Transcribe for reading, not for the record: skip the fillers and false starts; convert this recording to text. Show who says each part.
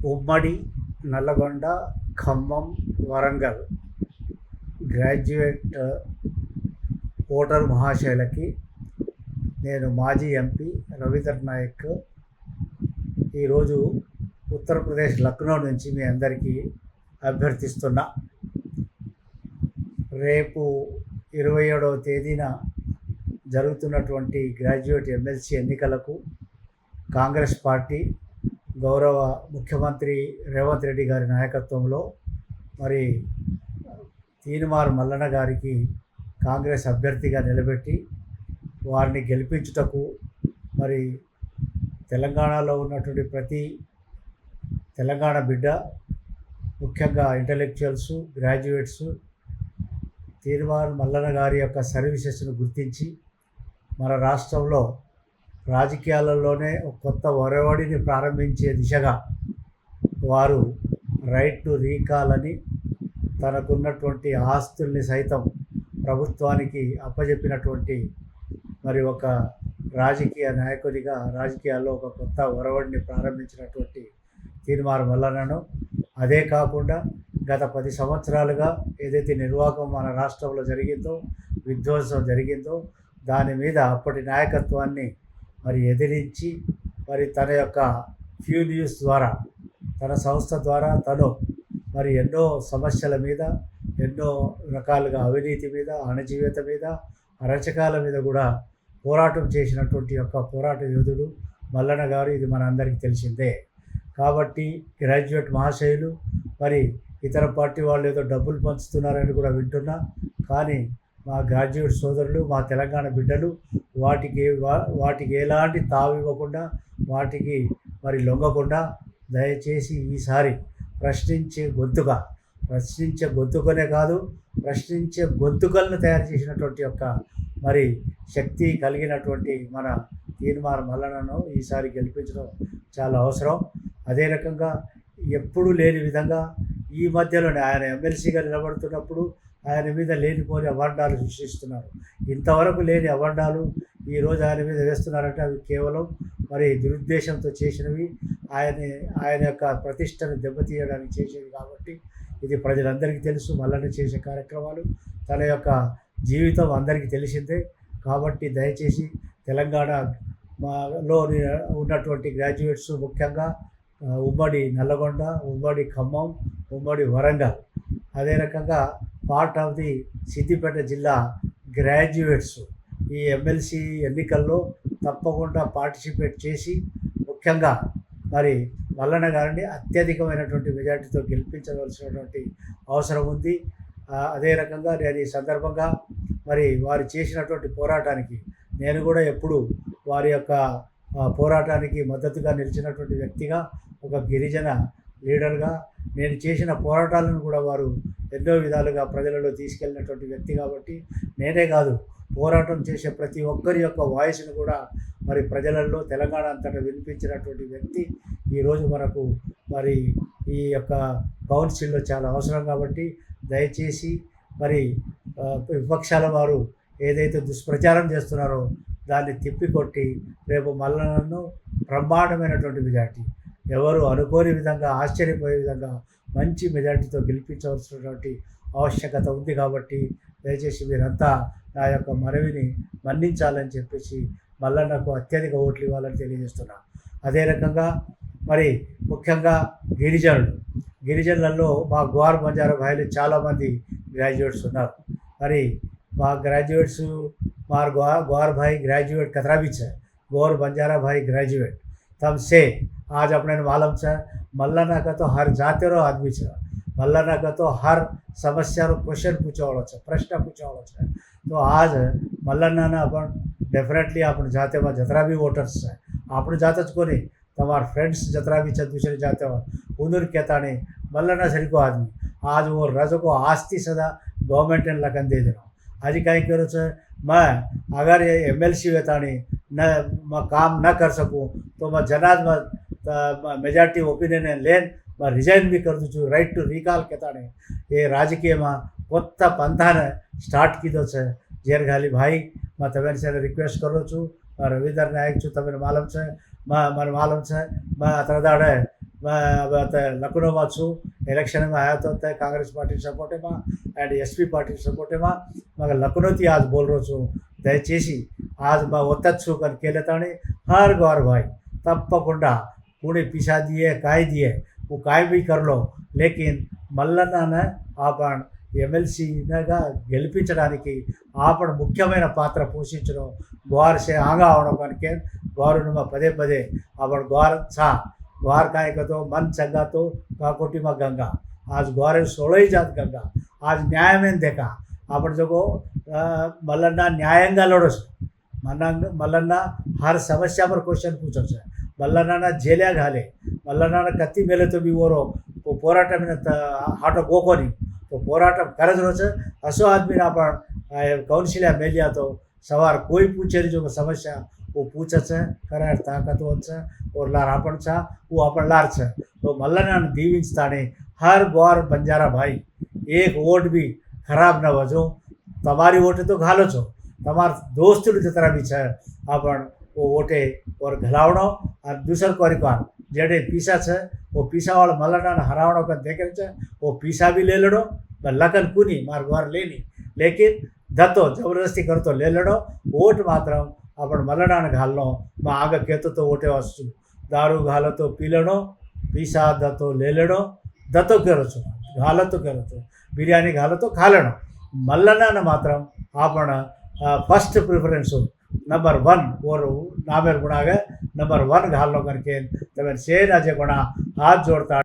Speaker 1: ఉమ్మడి Nalgonda, Khammam, Warangal graduate voter మహాశయులకి నేను మాజీ ఎంపీ రవీందర్ నాయక్ ఈరోజు ఉత్తరప్రదేశ్ లక్నో నుంచి మీ అందరికీ అభ్యర్థిస్తున్నా. రేపు 27వ తేదీన జరుగుతున్నటువంటి గ్రాడ్యుయేట్ ఎమ్మెల్సీ ఎన్నికలకు కాంగ్రెస్ పార్టీ గౌరవ ముఖ్యమంత్రి రేవంత్ రెడ్డి గారి నాయకత్వంలో మరి తీన్మార్ మల్లన్న గారికి కాంగ్రెస్ అభ్యర్థిగా నిలబెట్టి వారిని గెలిపించుటకు మరి తెలంగాణలో ఉన్నటువంటి ప్రతి తెలంగాణ బిడ్డ, ముఖ్యంగా ఇంటలెక్చువల్స్, గ్రాడ్యుయేట్స్ తీన్మార్ మల్లన్న గారి యొక్క సర్వీసెస్ను గుర్తించి మన రాష్ట్రంలో రాజకీయాలలోనే ఒక కొత్త ఒరవడిని ప్రారంభించే దిశగా వారు రైట్ టు రీకాల్ అని తనకున్నటువంటి ఆస్తుల్ని సైతం ప్రభుత్వానికి అప్పజెప్పినటువంటి మరి ఒక రాజకీయ నాయకుడిగా రాజకీయాల్లో ఒక కొత్త ఒరవడిని ప్రారంభించినటువంటి తీన్మార్ మల్లన్నను, అదే కాకుండా గత 10 సంవత్సరాలుగా ఏదైతే నిర్వాహకం మన రాష్ట్రంలో జరిగిందో, విధ్వంసం జరిగిందో, దాని మీద అప్పటి నాయకత్వాన్ని మరి ఎదిరించి మరి తన యొక్క ఫ్యూ న్యూస్ ద్వారా, తన సంస్థ ద్వారా తను మరి ఎన్నో సమస్యల మీద, ఎన్నో రకాలుగా అవినీతి మీద, అణచివేత మీద, అరాచకాల మీద కూడా పోరాటం చేసినటువంటి యొక్క పోరాట యోధుడు మల్లన్న గారు. ఇది మన అందరికీ తెలిసిందే. కాబట్టి గ్రాడ్యుయేట్ మహాశయులు మరి ఇతర పార్టీ వాళ్ళు ఏదో డబ్బులు పంచుతున్నారని కూడా వింటున్నా, కానీ మా గ్రాడ్యుయేట్ సోదరులు, మా తెలంగాణ బిడ్డలు వాటికి ఎలాంటి తావు ఇవ్వకుండా, వాటికి మరి లొంగకుండా దయచేసి ఈసారి ప్రశ్నించే గొంతుకనే కాదు, ప్రశ్నించే గొంతుకలను తయారు చేసినటువంటి యొక్క మరి శక్తి కలిగినటువంటి మన తీన్మార్ మల్లన్నను ఈసారి గెలిపించడం చాలా అవసరం. అదే రకంగా ఎప్పుడూ లేని విధంగా ఈ మధ్యలోనే ఆయన ఎమ్మెల్సీగా నిలబడుతున్నప్పుడు ఆయన మీద లేనిపోని అవాండాలు సృష్టిస్తున్నారు. ఇంతవరకు లేని అవాండాలు ఈరోజు ఆయన మీద వేస్తున్నారంటే అవి కేవలం మరి దురుద్దేశంతో చేసినవి, ఆయన యొక్క ప్రతిష్టను దెబ్బతీయడానికి చేసేవి. కాబట్టి ఇది ప్రజలందరికీ తెలుసు. మల్లన్న చేసే కార్యక్రమాలు, తన యొక్క జీవితం అందరికీ తెలిసిందే. కాబట్టి దయచేసి తెలంగాణలో ఉన్నటువంటి గ్రాడ్యుయేట్స్, ముఖ్యంగా ఉమ్మడి నల్లగొండ, ఉమ్మడి ఖమ్మం, ఉమ్మడి వరంగల్, అదే రకంగా పార్ట్ ఆఫ్ ది సిద్దిపేట జిల్లా గ్రాడ్యుయేట్స్ ఈ ఎమ్మెల్సీ ఎన్నికల్లో తప్పకుండా పార్టిసిపేట్ చేసి ముఖ్యంగా మరి మల్లన్న గారిని అత్యధికమైనటువంటి మెజార్టీతో గెలిపించవలసినటువంటి అవసరం ఉంది. అదే రకంగా నేను ఈ సందర్భంగా మరి వారు చేసినటువంటి పోరాటానికి నేను కూడా ఎప్పుడు వారి యొక్క పోరాటానికి మద్దతుగా నిలిచినటువంటి వ్యక్తిగా, ఒక గిరిజన లీడర్గా నేను చేసిన పోరాటాలను కూడా వారు ఎన్నో విధాలుగా ప్రజలలో తీసుకెళ్ళినటువంటి వ్యక్తి. కాబట్టి నేనే కాదు, పోరాటం చేసే ప్రతి ఒక్కరి యొక్క వాయిస్ను కూడా మరి ప్రజలలో తెలంగాణ అంతటా వినిపించినటువంటి వ్యక్తి ఈరోజు మనకు మరి ఈ యొక్క కౌన్సిల్లో చాలా అవసరం. కాబట్టి దయచేసి మరి విపక్షాల వారు ఏదైతే దుష్ప్రచారం చేస్తున్నారో దాన్ని తిప్పికొట్టి రేపు మల్లన్నను బ్రహ్మాండమైనటువంటి మెజార్టీ, ఎవరు అనుకోని విధంగా, ఆశ్చర్యపోయే విధంగా మంచి మెజార్టీతో గెలిపించవలసినటువంటి ఆవశ్యకత ఉంది. కాబట్టి దయచేసి మీరంతా నా యొక్క మనవిని మన్నించాలని చెప్పేసి మల్లన్నకు అత్యధిక ఓట్లు ఇవ్వాలని తెలియజేస్తున్నాను. అదే రకంగా మరి ముఖ్యంగా గిరిజనులలో మా గ్వార్ బంజారా భాయిలు చాలామంది గ్రాడ్యుయేట్స్ ఉన్నారు. మరి మా గ్రాడ్युएट्स मार ग्वार भाई ग्रेजुएट कतरा भी है, गौर बंजारा भाई ग्रेजुएट तब से आज अपने मालूम है मल्लाना का तो हर जाते रो आदमी है, मल्लाना का तो हर समस्या क्वेश्चन पूछवाड़ो है, प्रश्न पूछवाड़ो है. तो आज मल्लाना अपन डेफिनेटली अपन जाते में जतरा भी वोटर्स है आपण जातच कोनी तमार फ्रेंड्स जतरा भी दूसरे जाते हो उधर कहता नहीं मल्लाना सरी को आदमी आज वो रजो को आस्ती सदा गवर्नमेंट ने लगन दे देना. आज कहीं करो से मैं अगर ये एमएलसी वेतानी न मैं काम न कर सकूँ तो मैं जनाज में मेजॉरिटी ओपिनियन लेन मैं रिजाइन भी कर दूँ. राइट टू रिकॉल कहता नहीं ये राजकीय में కొత్త పంథాને સ્ટાર્ટ કીધો છે. જેરગાલી ભાઈ मैं तमें से रिक्वेस्ट करूँ छूँ. मैं रविंदर नायक छूँ, तमें मालूम है, मैं मालूम है मैं अतरदाड़े लखनऊ वाचू इलेक्शन में आया तो Congress party support and SP party support मगर लखनऊ थी आज बोल रो छू दयचेसी आज वत्तु केलेताणी हर गौर भाई तपकुंडा पुणे पिसा दिए काय दिए वो काय भी कर लो लेकिन मल्लन्न आपण ఎమ్మెల్సీ గెలిపించడానికి ఆపణ ముఖ్యమైన పాత్ర పోషించడం గ్వార్ से आगा आवడం कनके ग्वार पदे पदे आपण ग्वार छा ग्वार काय कतो मन चंगा तो काकोटी में गंगा आज ग्वार 16 जात गंगा आज न्याय में देखा आपण जो मल्लना न्यायंगा लड़ो मल्लना हर समस्या पर क्वेश्चन पूछो छे मल्लना जेल्या घाले मल्लना कत्ती मेले तो भी वो पोराट में हाटो गोको नहीं तो पोराट करज रो छे असो आदमी आपण काउंसिल मेलिया तो सवार कोई पूछे जो समस्या वो पूछे छे करे ताकत छे और लार आपण छा वो आपण लार छे तो मल्लना दीविंचताने हर गौर बंजारा भाई एक वोट भी खराब न वजो तमारी वोटे तो घालो छो तमार दोस्त जतरा भी छे आपण वो वोटे और घलावणो और दूसर कोरिकार जेडे पीसा छे वो पीसा वाला मल्लना हरावणो कर देखे छे वो पीसा भी ले लड़ो लखन कुनी मार ग्वार लेनी लेकिन दत्तो जबरदस्ती करतो ले लड़ो वोट मात्र आपण मल्लना घालनो मैं आगे कहतो तो वोटे वस्तु दारू घालो तो पी लेनो पीसा दत्तो ले लेनो दत्तो करो छो घालो तो करो छो बिरयानी घालो तो खा लेनो मल्लना मात्र आपण फर्स्ट प्रिफरेंस नंबर 1 और नामेर गुणागे नंबर 1 घालो करके तब सेना जे गुणा हाथ जोड़ता